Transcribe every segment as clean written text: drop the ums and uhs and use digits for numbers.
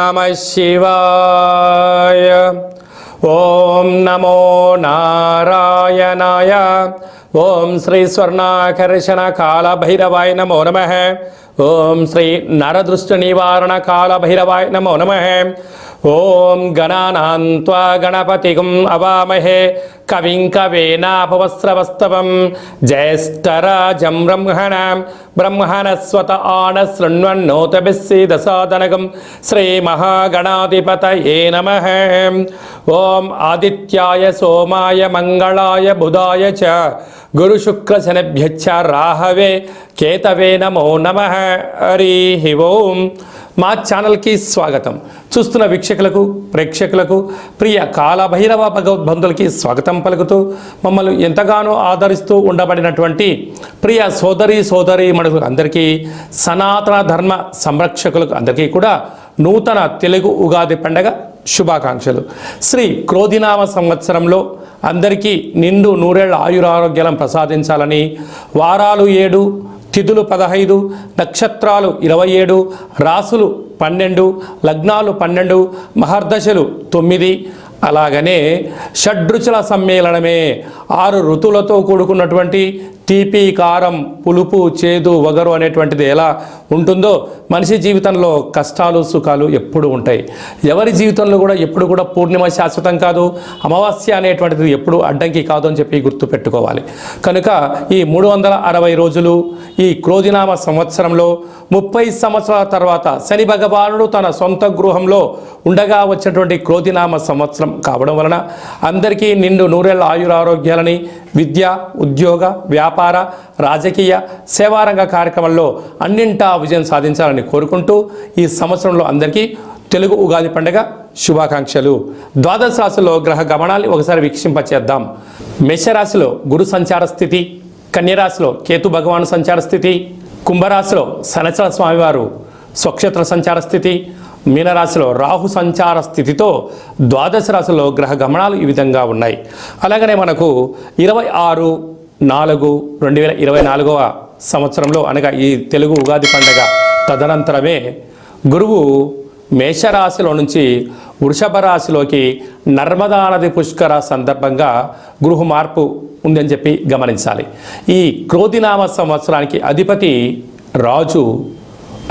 नमः शिवाय। ओम नमो नारायणाय। ओम श्री स्वर्णाकर्षण काल भैरवाय नमो नमः। ओम श्री नरदृष्ट निवारण काल भैरवाय नमो नमः। ओम गणानां त्वा गणपतिगुं अवामहे कविं कवीनापवस्त्रवस्तवं ज्येष्ठराजं ब्रह्मणस्पत आनशृण्वन्नोतभिस्सीदसादनगं श्रीमहागणाधिपतये नमः। ओम आदित्याय सोमाय मंगलाय बुधाय च गुरुशुक्रशनिभ्यश्च राहवे केतवे नमो नमः। हरि ओम। మా ఛానల్కి స్వాగతం. చూస్తున్న వీక్షకులకు ప్రేక్షకులకు ప్రియ కాలభైరవ భగవద్బంధులకి స్వాగతం పలుకుతూ మమ్మల్ని ఎంతగానో ఆదరిస్తూ ఉండబడినటువంటి ప్రియ సోదరి మనులకు అందరికీ సనాతన ధర్మ సంరక్షకులకు అందరికీ కూడా నూతన తెలుగు ఉగాది పండగ శుభాకాంక్షలు. శ్రీ క్రోధినామ సంవత్సరంలో అందరికీ నిండు నూరేళ్ల ఆయురారోగ్యాలను ప్రసాదించాలని, వారాలు 7, తిథులు 15, నక్షత్రాలు 27, రాసులు 12, లగ్నాలు 12, మహర్దశలు 9, అలాగనే షడ్రుచుల సమ్మేళనమే 6 ఋతువులతో కూడుకున్నటువంటి తీపి, కారం, పులుపు, చేదు, వగరు అనేటువంటిది ఎలా ఉంటుందో మనిషి జీవితంలో కష్టాలు సుఖాలు ఎప్పుడు ఉంటాయి. ఎవరి జీవితంలో కూడా ఎప్పుడు కూడా పూర్ణిమ శాశ్వతం కాదు, అమావాస్య అనేటువంటిది ఎప్పుడు అడ్డంకి కాదు అని చెప్పి గుర్తుపెట్టుకోవాలి. కనుక ఈ 360 రోజులు ఈ క్రోధినామ సంవత్సరంలో 30 సంవత్సరాల తర్వాత శని భగవానుడు తన సొంత గృహంలో ఉండగా వచ్చినటువంటి క్రోధినామ సంవత్సరం కావడం వలన అందరికీ నిండు నూరేళ్ల ఆయురారోగ్యాలని, విద్య, ఉద్యోగ, వ్యాపార, రాజకీయ, సేవారంగ కార్యక్రమాల్లో అన్నింటా విజయం సాధించాలని కోరుకుంటూ ఈ సంవత్సరంలో అందరికీ తెలుగు ఉగాది పండుగ శుభాకాంక్షలు. ద్వాదశ రాశిలో గ్రహ గమనాన్ని ఒకసారి వీక్షింపచేద్దాం. మేషరాశిలో గురు సంచార స్థితి, కన్యరాశిలో కేతు భగవాను సంచార స్థితి, కుంభరాశిలో శనిచర స్వామివారు స్వక్షేత్ర సంచార స్థితి, మీనరాశిలో రాహు సంచార స్థితితో ద్వాదశ రాశిలో గ్రహ గమనాలు ఈ విధంగా ఉన్నాయి. అలాగనే మనకు 26/4/2024 సంవత్సరంలో అనగా ఈ తెలుగు ఉగాది పండుగ తదనంతరమే గురువు మేషరాశిలో నుంచి వృషభ రాశిలోకి నర్మదా నది పుష్కర సందర్భంగా గృహ మార్పు ఉందని చెప్పి గమనించాలి. ఈ క్రోధినామ సంవత్సరానికి అధిపతి రాజు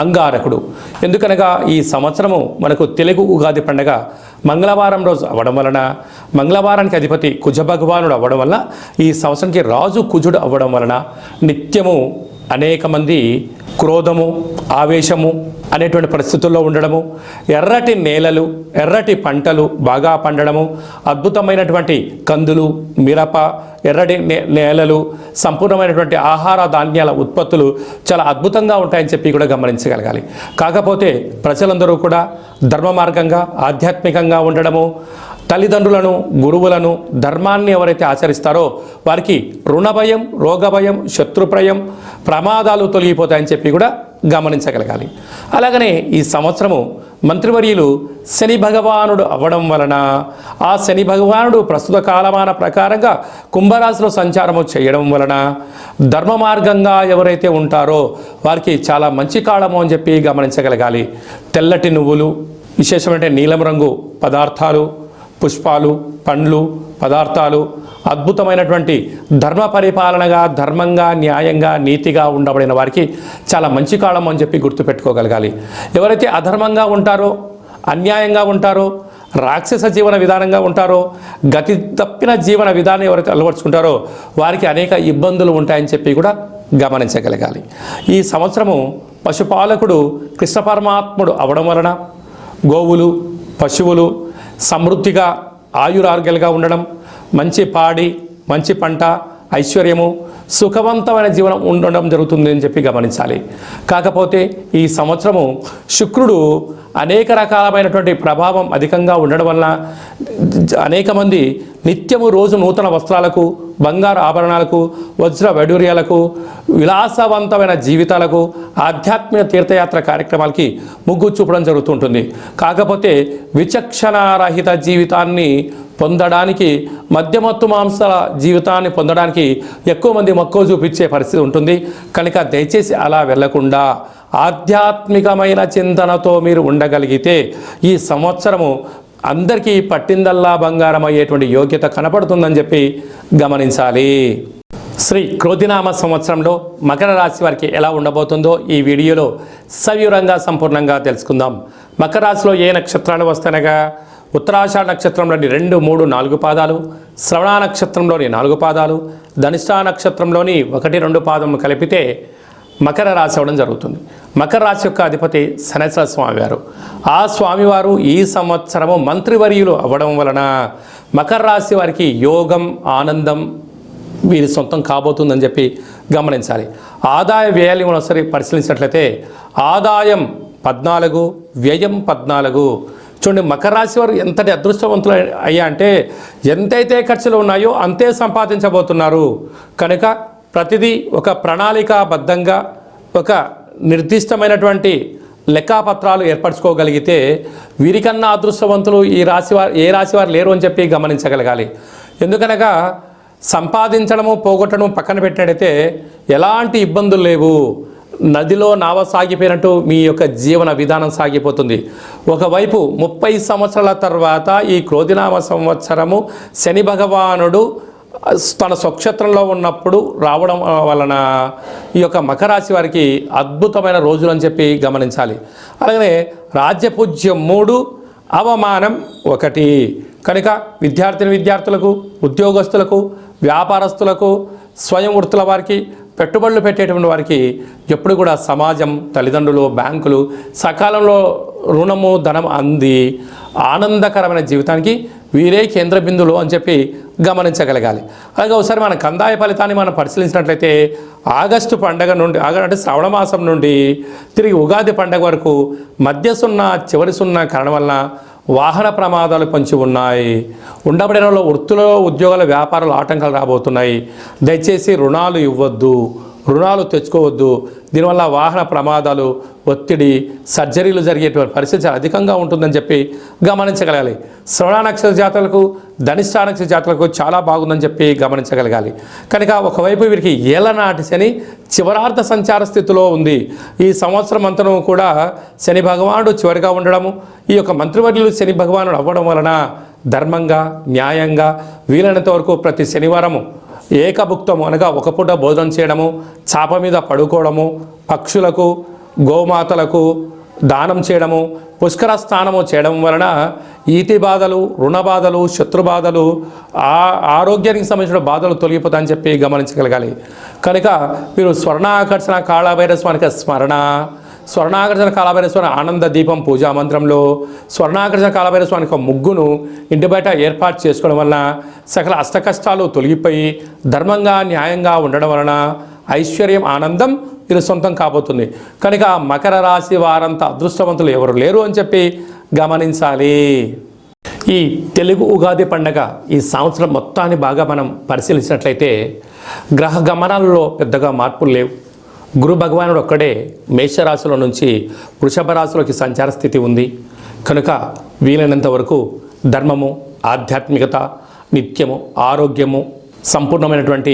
అంగారకుడు. ఎందుకనగా ఈ సంవత్సరము మనకు తెలుగు ఉగాది పండుగ మంగళవారం రోజు అవ్వడం వలన, మంగళవారానికి అధిపతి కుజ భగవానుడు అవ్వడం వలన, ఈ సంవత్సరానికి రాజు కుజుడు అవ్వడం వలన నిత్యము అనేక మంది క్రోధము, ఆవేశము అనేటువంటి పరిస్థితుల్లో ఉండడము, ఎర్రటి నేలలు, ఎర్రటి పంటలు బాగా పండడము, అద్భుతమైనటువంటి కందులు, మిరప, ఎర్రటి నేలలు, సంపూర్ణమైనటువంటి ఆహార ధాన్యాల ఉత్పత్తులు చాలా అద్భుతంగా ఉంటాయని చెప్పి కూడా గమనించగలగాలి. కాకపోతే ప్రజలందరూ కూడా ధర్మ మార్గంగా, ఆధ్యాత్మికంగా ఉండడము, తల్లిదండ్రులను, గురువులను, ధర్మాన్ని ఎవరైతే ఆచరిస్తారో వారికి రుణభయం, రోగభయం, శత్రుప్రయం, ప్రమాదాలు తొలగిపోతాయని చెప్పి కూడా గమనించగలగాలి. అలాగనే ఈ సంవత్సరము మంత్రివర్యులు శని భగవానుడు అవ్వడం వలన, ఆ శని భగవానుడు ప్రస్తుత కాలమాన ప్రకారంగా కుంభరాశిలో సంచారము చేయడం వలన ధర్మ మార్గంగా ఎవరైతే ఉంటారో వారికి చాలా మంచి కాలము అని చెప్పి గమనించగలగాలి. తెల్లటి నువ్వులు, విశేషమైన నీలం రంగు పదార్థాలు, పుష్పాలు, పండ్లు, పదార్థాలు, అద్భుతమైనటువంటి ధర్మ పరిపాలనగా, ధర్మంగా, న్యాయంగా, నీతిగా ఉండబడిన వారికి చాలా మంచి కాలం అని చెప్పి గుర్తుపెట్టుకోగలగాలి. ఎవరైతే అధర్మంగా ఉంటారో, అన్యాయంగా ఉంటారో, రాక్షస జీవన విధానంగా ఉంటారో, గతి తప్పిన జీవన విధానం ఎవరైతే అలవర్చుకుంటారో వారికి అనేక ఇబ్బందులు ఉంటాయని చెప్పి కూడా గమనించగలగాలి. ఈ సంవత్సరము పశుపాలకుడు కృష్ణ పరమాత్ముడు అవడం వలన గోవులు, పశువులు సమృద్ధిగా ఆయురారోగ్యాలుగా ఉండడం, మంచి పాడి, మంచి పంట, ఐశ్వర్యము, సుఖవంతమైన జీవనం ఉండడం జరుగుతుంది అని చెప్పి గమనించాలి. కాకపోతే ఈ సంవత్సరము శుక్రుడు అనేక రకాలమైనటువంటి ప్రభావం అధికంగా ఉండడం వలన అనేక మంది నిత్యము రోజు నూతన వస్త్రాలకు, బంగారు ఆభరణాలకు, వజ్ర వైడూర్యాలకు, విలాసవంతమైన జీవితాలకు, ఆధ్యాత్మిక తీర్థయాత్ర కార్యక్రమాలకి మొగ్గు చూపడం జరుగుతుంటుంది. కాకపోతే విచక్షణారహిత జీవితాన్ని పొందడానికి, మద్యమత్తు మాంసాల జీవితాన్ని పొందడానికి ఎక్కువ మంది మక్కువ చూపించే పరిస్థితి ఉంటుంది. కనుక దయచేసి అలా వెళ్లకుండా ఆధ్యాత్మికమైన చింతనతో మీరు ఉండగలిగితే ఈ సంవత్సరము అందరికీ పట్టిందల్లా బంగారం అయ్యేటువంటి యోగ్యత కనపడుతుందని చెప్పి గమనించాలి. శ్రీ క్రోధినామ సంవత్సరంలో మకర రాశి వారికి ఎలా ఉండబోతుందో ఈ వీడియోలో సవివరంగా సంపూర్ణంగా తెలుసుకుందాం. మకర రాశిలో ఏ నక్షత్రాలు వస్తాయనగా ఉత్తరాషాఢ నక్షత్రంలోని 2, 3, 4 పాదాలు, శ్రవణ నక్షత్రంలోని 4 పాదాలు, ధనిష్ఠా నక్షత్రంలోని 1, 2 పాదములు కలిపితే మకర రాశి అవ్వడం జరుగుతుంది. మకర రాశి యొక్క అధిపతి శనేశ్వర స్వామివారు. ఆ స్వామివారు ఈ సంవత్సరము మంత్రివర్యులు అవ్వడం వలన మకర రాశి వారికి యోగం, ఆనందం వీరి సొంతం కాబోతుందని చెప్పి గమనించాలి. ఆదాయ వ్యయాలు మనం ఒకసారి పరిశీలించినట్లయితే ఆదాయం 14, వ్యయం 14. చూడండి, మకర రాశి వారు ఎంతటి అదృష్టవంతులు అయ్యా అంటే ఎంతైతే ఖర్చులు ఉన్నాయో అంతే సంపాదించబోతున్నారు. కనుక ప్రతిదీ ఒక ప్రణాళికాబద్ధంగా ఒక నిర్దిష్టమైనటువంటి లెక్కాపత్రాలు ఏర్పరచుకోగలిగితే వీరికన్నా అదృష్టవంతులు ఏ రాశి వారు లేరు అని చెప్పి గమనించగలగాలి. ఎందుకనగా సంపాదించడము, పోగొట్టడం పక్కన పెట్టినట్టయితే ఎలాంటి ఇబ్బందులు లేవు. నదిలో నావ సాగిపోయినట్టు మీ యొక్క జీవన విధానం సాగిపోతుంది. ఒకవైపు 30 సంవత్సరాల తర్వాత ఈ క్రోధినామ సంవత్సరము శని భగవానుడు తన స్వక్షేత్రంలో ఉన్నప్పుడు రావడం వలన ఈ యొక్క మకర రాశి వారికి అద్భుతమైన రోజులు అని చెప్పి గమనించాలి. అలాగనే రాజ్యపూజ్యం 3, అవమానం 1. కనుక విద్యార్థులకు, ఉద్యోగస్తులకు, వ్యాపారస్తులకు, స్వయం వృత్తుల వారికి, పెట్టుబడులు పెట్టేటువంటి వారికి ఎప్పుడు కూడా సమాజం, తల్లిదండ్రులు, బ్యాంకులు సకాలంలో రుణము, ధనం అంది ఆనందకరమైన జీవితానికి వీరే కేంద్ర బిందువులు అని చెప్పి గమనించగలగాలి. అలాగే ఒకసారి మన కందాయ ఫలితాన్ని మనం పరిశీలించినట్లయితే ఆగస్టు పండగ నుండి అంటే శ్రావణ మాసం నుండి తిరిగి ఉగాది పండగ వరకు మధ్య 0, చివరి 0 కారణం వలన వాహన ప్రమాదాలు పొంచి ఉన్నాయి. ఉండబడిన వృత్తులలో, ఉద్యోగాల, వ్యాపారాలు ఆటంకాలు రాబోతున్నాయి. దయచేసి రుణాలు ఇవ్వద్దు, రుణాలు తెచ్చుకోవద్దు. దీనివల్ల వాహన ప్రమాదాలు, ఒత్తిడి, సర్జరీలు జరిగేటువంటి పరిస్థితి అధికంగా ఉంటుందని చెప్పి గమనించగలగాలి. శ్రవణ నక్షత్ర జాతకులకు, ధనిష్ఠా నక్షత్ర జాతకులకు చాలా బాగుందని చెప్పి గమనించగలగాలి. కనుక ఒకవైపు వీరికి ఏళ్ళనాటి శని చివరార్థ సంచార స్థితిలో ఉంది. ఈ సంవత్సరం అంతను కూడా శని భగవానుడు చివరిగా ఉండడము, ఈ యొక్క మంత్రివర్యులు శని భగవానుడు అవ్వడం వలన ధర్మంగా, న్యాయంగా వీలైనంత వరకు ప్రతి శనివారము ఏకభుక్తము అనగా ఒక పూట భోజనం చేయడము, చాప మీద పడుకోవడము, పక్షులకు, గోమాతలకు దానం చేయడము, పుష్కర స్నానము చేయడం వలన ఈతి బాధలు, రుణ బాధలు, శత్రు బాధలు, ఆరోగ్యానికి సంబంధించిన బాధలు తొలగిపోతాయని చెప్పి గమనించగలగాలి. కనుక మీరు స్వర్ణాకర్షణ కాళభైరస్వామికి స్మరణ, స్వర్ణాకర్షణ కాళభైరస్వామి ఆనంద దీపం పూజా మంత్రంలో స్వర్ణాకర్షణ కాళభైరస్వామి యొక్క ముగ్గును ఇంటి బయట ఏర్పాటు చేసుకోవడం వలన సకల అష్టకష్టాలు తొలగిపోయి ధర్మంగా, న్యాయంగా ఉండడం వలన ఐశ్వర్యం, ఆనందం వీరు సొంతం కాబోతుంది. కనుక మకర రాశి వారంతా అదృష్టవంతులు ఎవరు లేరు అని చెప్పి గమనించాలి. ఈ తెలుగు ఉగాది పండగ ఈ సంవత్సరం మొత్తాన్ని బాగా మనం పరిశీలించినట్లయితే గ్రహ గమనాలలో పెద్దగా మార్పులు లేవు. గురు భగవానుడు ఒక్కడే మేషరాశిలో నుంచి వృషభ రాశిలోకి సంచార స్థితి ఉంది. కనుక వీలైనంత వరకు ధర్మము, ఆధ్యాత్మికత, నిత్యము, ఆరోగ్యము, సంపూర్ణమైనటువంటి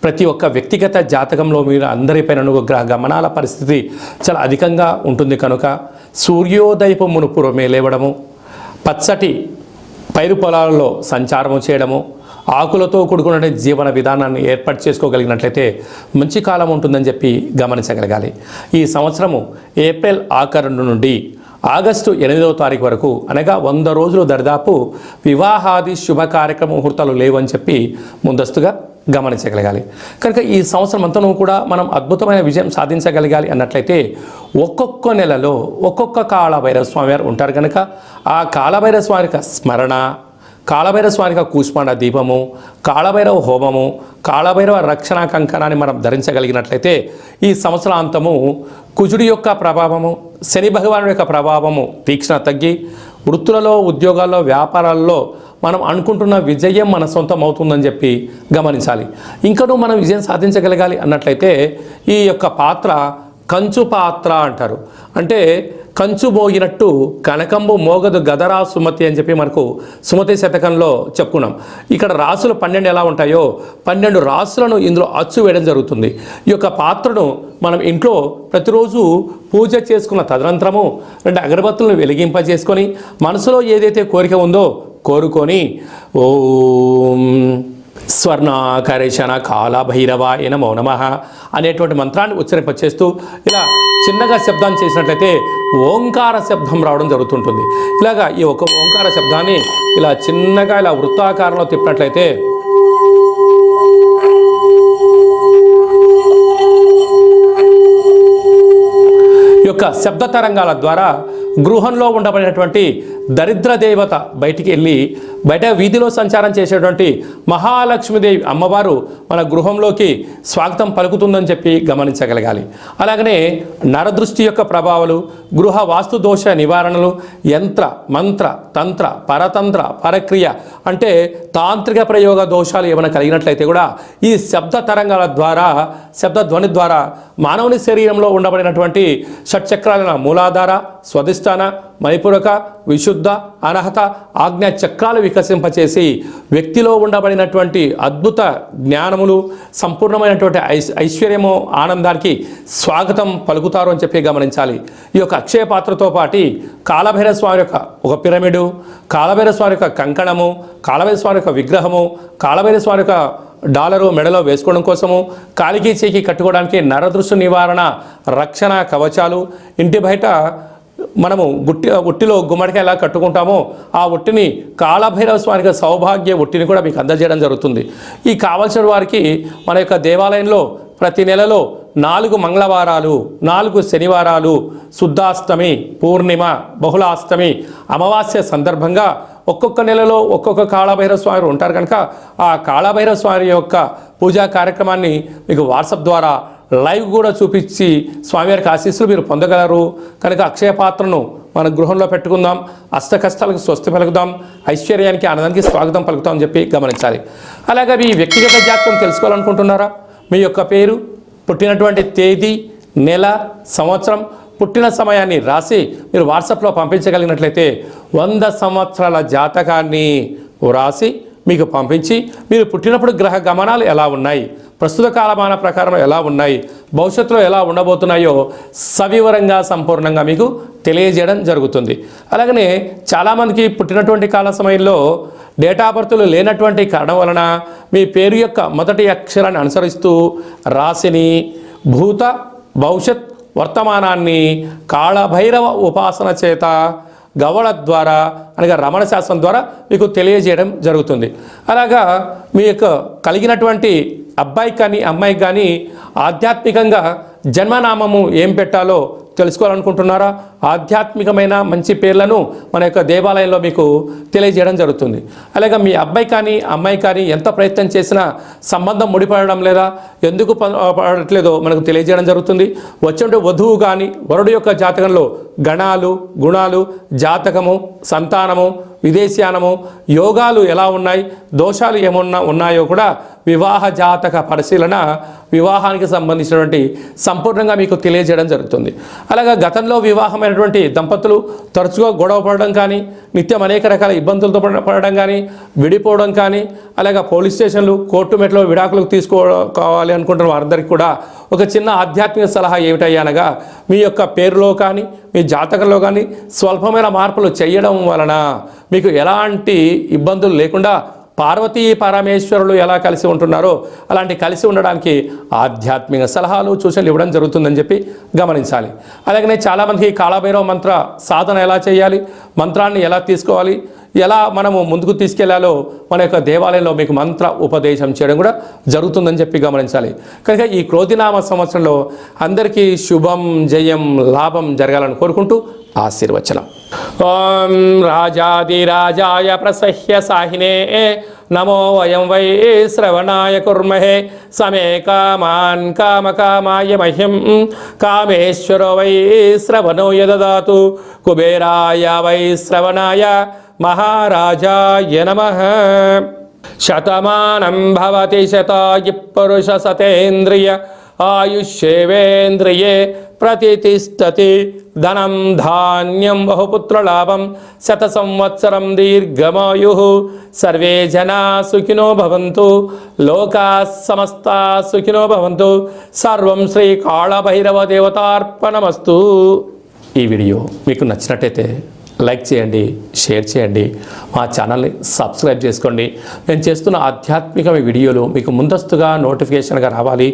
ప్రతి ఒక్క వ్యక్తిగత జాతకంలో మీరు అందరిపైన గ్రహ గమనాల పరిస్థితి చాలా అధికంగా ఉంటుంది. కనుక సూర్యోదయపు మునుపురమే లేవడము, పచ్చటి పైరు పొలాలలో సంచారము చేయడము, ఆకులతో కూడుకున్న జీవన విధానాన్ని ఏర్పాటు చేసుకోగలిగినట్లయితే మంచి కాలం ఉంటుందని చెప్పి గమనించగలగాలి. ఈ సంవత్సరము ఏప్రిల్ ఆఖరు నుండి ఆగస్టు 8వ తారీఖు వరకు అనగా 100 రోజులు దరిదాపు వివాహాది శుభ కార్యక్రమ ముహూర్తాలు లేవని చెప్పి ముందస్తుగా గమనించగలగాలి. కనుక ఈ సంవత్సరం అంతా కూడా మనం అద్భుతమైన విజయం సాధించగలగాలి అన్నట్లయితే ఒక్కొక్క నెలలో ఒక్కొక్క కాళభైరవ స్వామి వారు ఉంటారు. కనుక ఆ కాళభైరవ స్వామి యొక్క స్మరణ, కాళభైరవ స్వామి యొక్క కూష్మాండ దీపము, కాళభైరవ హోమము, కాళభైరవ రక్షణ కంకణాన్ని మనం ధరించగలిగినట్లయితే ఈ సంవత్సరాంతము కుజుడి యొక్క ప్రభావము, శని భగవానుడి యొక్క ప్రభావము తీక్షణ తగ్గి వృత్తులలో, ఉద్యోగాల్లో, వ్యాపారాల్లో మనం అనుకుంటున్న విజయం మన సొంతం అవుతుందని చెప్పి గమనించాలి. ఇంకనూ మనం విజయం సాధించగలగాలి అన్నట్లయితే ఈ యొక్క పాత్ర కంచు పాత్ర అంటారు. అంటే కంచు మోగినట్టు కనకంబు మోగదు గదరా సుమతి అని చెప్పి మనకు సుమతి శతకంలో చెప్పుకున్నాం. ఇక్కడ రాసులు 12 ఎలా ఉంటాయో 12 రాసులను ఇందులో అచ్చు వేయడం జరుగుతుంది. ఈ యొక్క పాత్రను మనం ఇంట్లో ప్రతిరోజు పూజ చేసుకున్న తదనంతరము 2 అగరబత్తులను వెలిగింపజేసుకొని మనసులో ఏదైతే కోరిక ఉందో కోరుకొని ఓం స్వర్ణాకరేషణ కాళభైరవాయ నమో నమః అనేటువంటి మంత్రాన్ని ఉచ్చరింపచేస్తూ ఇలా చిన్నగా శబ్దాన్ని చేసినట్లయితే ఓంకార శబ్దం రావడం జరుగుతుంటుంది. ఇలాగా ఈ ఒక ఓంకార శబ్దాన్ని ఇలా చిన్నగా ఇలా వృత్తాకారంలో తిప్పినట్లయితే ఈ యొక్క శబ్ద తరంగాల ద్వారా గృహంలో ఉండబడినటువంటి దరిద్ర దేవత బయటికి వెళ్ళి బయట వీధిలో సంచారం చేసేటువంటి మహాలక్ష్మీదేవి అమ్మవారు మన గృహంలోకి స్వాగతం పలుకుతుందని చెప్పి గమనించగలగాలి. అలాగనే నరదృష్టి యొక్క ప్రభావాలు, గృహ వాస్తు దోష నివారణలు, యంత్ర మంత్ర తంత్ర పరతంత్ర పరక్రియ అంటే తాంత్రిక ప్రయోగ దోషాలు ఏమైనా కలిగినట్లయితే కూడా ఈ శబ్ద తరంగాల ద్వారా శబ్ద ధ్వని ద్వారా మానవుని శరీరంలో ఉండబడినటువంటి షట్చక్రాల మూలాధార, స్వధిష్టాన, మణిపూరక, విశుద్ధ, అనహత, ఆజ్ఞా చక్రాలు వికసింపచేసి వ్యక్తిలో ఉండబడినటువంటి అద్భుత జ్ఞానములు, సంపూర్ణమైనటువంటి ఐశ్వర్యము, ఆనందానికి స్వాగతం పలుకుతారు అని చెప్పి గమనించాలి. ఈ యొక్క అక్షయ పాత్రతో పాటు కాళభైరవ స్వామి యొక్క ఒక పిరమిడు, కాళభైరవ స్వామి యొక్క కంకణము, కాళభైరవ స్వామి యొక్క విగ్రహము, కాళభైరవ స్వామి యొక్క డాలరు మెడలో వేసుకోవడం కోసము, కాలికి చేకి కట్టుకోవడానికి నరదృష్టి నివారణ రక్షణ కవచాలు, ఇంటి బయట మనము ఉట్టిలో గుమ్మడికాయ ఎలా కట్టుకుంటామో ఆ ఉట్టిని కాళభైరవ స్వామికి సౌభాగ్య ఉట్టిని కూడా మీకు అందజేయడం జరుగుతుంది. ఈ కావలసిన వారికి మన యొక్క దేవాలయంలో ప్రతి నెలలో 4 మంగళవారాలు, 4 శనివారాలు, శుద్ధాష్టమి, పూర్ణిమ, బహుళాష్టమి, అమావాస్య సందర్భంగా ఒక్కొక్క నెలలో ఒక్కొక్క కాళభైరవ స్వామి ఉంటారు కనుక ఆ కాళభైరవ స్వామి యొక్క పూజా కార్యక్రమాన్ని మీకు వాట్సాప్ ద్వారా లైవ్ కూడా చూపించి స్వామివారికి ఆశీస్సులు మీరు పొందగలరు. కనుక అక్షయ పాత్రను మన గృహంలో పెట్టుకుందాం, అష్ట కష్టాలకు స్వస్తి పలుకుదాం, ఐశ్వర్యానికి ఆనందానికి స్వాగతం పలుకుతాం అని చెప్పి గమనించాలి. అలాగే మీ వ్యక్తిగత జాతకం తెలుసుకోవాలనుకుంటున్నారా? మీ యొక్క పేరు, పుట్టినటువంటి తేదీ, నెల, సంవత్సరం, పుట్టిన సమయాన్ని రాసి మీరు వాట్సాప్లో పంపించగలిగినట్లయితే 100 సంవత్సరాల జాతకాన్ని రాసి మీకు పంపించి మీరు పుట్టినప్పుడు గ్రహ గమనాలు ఎలా ఉన్నాయి, ప్రస్తుత కాలమాన ప్రకారం ఎలా ఉన్నాయి, భవిష్యత్తులో ఎలా ఉండబోతున్నాయో సవివరంగా సంపూర్ణంగా మీకు తెలియజేయడం జరుగుతుంది. అలాగనే చాలామందికి పుట్టినటువంటి కాల సమయంలో డేటా బర్త్లు లేనటువంటి కారణం వలన మీ పేరు యొక్క మొదటి అక్షరాన్ని అనుసరిస్తూ రాశిని, భూత భవిష్యత్ వర్తమానాన్ని కాళభైరవ ఉపాసన చేత గవళ ద్వారా అనగా రమణ శాస్త్రం ద్వారా మీకు తెలియజేయడం జరుగుతుంది. అలాగా మీ యొక్క కలిగినటువంటి అబ్బాయికి కానీ అమ్మాయికి కానీ ఆధ్యాత్మికంగా జన్మనామము ఏం పెట్టాలో తెలుసుకోవాలనుకుంటున్నారా? ఆధ్యాత్మికమైన మంచి పేర్లను మన యొక్క దేవాలయంలో మీకు తెలియజేయడం జరుగుతుంది. అలాగే మీ అబ్బాయి కానీ అమ్మాయి కానీ ఎంత ప్రయత్నం చేసినా సంబంధం ముడిపడడం లేదా, ఎందుకు పడట్లేదో మనకు తెలియజేయడం జరుగుతుంది. వచ్చే వధువు కానీ వరుడు యొక్క జాతకంలో గణాలు, గుణాలు, జాతకము, సంతానము, విదేశీయానము, యోగాలు ఎలా ఉన్నాయి, దోషాలు ఏమన్నా ఉన్నాయో కూడా వివాహ జాతక పరిశీలన, వివాహానికి సంబంధించినటువంటి సంపూర్ణంగా మీకు తెలియజేయడం జరుగుతుంది. అలాగే గతంలో వివాహమైనటువంటి దంపతులు తరచుగా గొడవ పడడం కానీ, నిత్యం అనేక రకాల ఇబ్బందులతో పడడం కానీ, విడిపోవడం కానీ, అలాగే పోలీస్ స్టేషన్లు, కోర్టు మెట్లో విడాకులకు తీసుకోవాలి అనుకుంటున్న వారందరికీ కూడా ఒక చిన్న ఆధ్యాత్మిక సలహా ఏమిటయ్యనగా మీ యొక్క పేరులో కానీ మీ జాతకంలో కానీ స్వల్పమైన మార్పులు చేయడం వలన మీకు ఎలాంటి ఇబ్బందులు లేకుండా పార్వతీ పరమేశ్వరులు ఎలా కలిసి ఉంటున్నారో అలాంటి కలిసి ఉండడానికి ఆధ్యాత్మిక సలహాలు సూచనలు ఇవ్వడం జరుగుతుందని చెప్పి గమనించాలి. అలాగనే చాలామందికి కాళభైరవ మంత్ర సాధన ఎలా చేయాలి, మంత్రాన్ని ఎలా తీసుకోవాలి, ఎలా మనము ముందుకు తీసుకెళ్లాలో మన యొక్క దేవాలయంలో మీకు మంత్ర ఉపదేశం చేయడం కూడా జరుగుతుందని చెప్పి గమనించాలి. కనుక ఈ క్రోధినామ సంవత్సరంలో అందరికీ శుభం, జయం, లాభం జరగాలని కోరుకుంటూ ఆశీర్వచనం. ఓం రాజాదిరాజాయ ప్రసహ్య సాహినే నమో వయం వై శ్రవణాయ కుర్మహే సమే కామాన్ కామకామాయ మహ్యం కామేశ్వరో వై శ్రవణో యదదాతు కుబేరాయ వై శ్రవణాయ మహారాజాయ నమః. శతమానం భవతి శతాయు పురుష సతేంద్రియ ఆయుష్యేవేంద్రియే ప్రతిష్టతి ధనం ధాన్యం బహుపుత్రలాభం శత సంవత్సరం దీర్ఘమాయు సర్వే జనా సుఖినో భవంతు లోకా సమస్తా సుఖినో భవంతు సర్వం శ్రీ కాళభైరవ దేవతార్పణమస్తు. ఈ వీడియో మీకు నచ్చినట్టయితే లైక్ చేయండి, షేర్ చేయండి, మా ఛానల్ని సబ్స్క్రైబ్ చేసుకోండి. నేను చేస్తున్న ఆధ్యాత్మిక వీడియోలు మీకు ముందస్తుగా నోటిఫికేషన్గా రావాలి,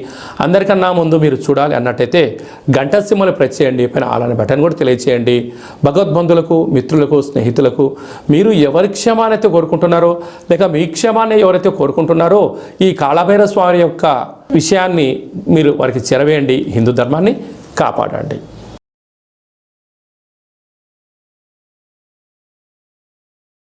అందరికన్నా ముందు మీరు చూడాలి అన్నట్టయితే గంట సింబల్ ప్రెస్ చేయండి, పైన ఆల్ అనే బటన్ కూడా తెలియచేయండి. భగవద్బంధులకు, మిత్రులకు, స్నేహితులకు మీరు ఎవరి క్షేమానైతే కోరుకుంటున్నారో లేక మీ క్షేమాన్ని ఎవరైతే కోరుకుంటున్నారో ఈ కాళభైరవ స్వామి యొక్క విషయాన్ని మీరు వారికి చేరవేయండి. హిందూ ధర్మాన్ని కాపాడండి.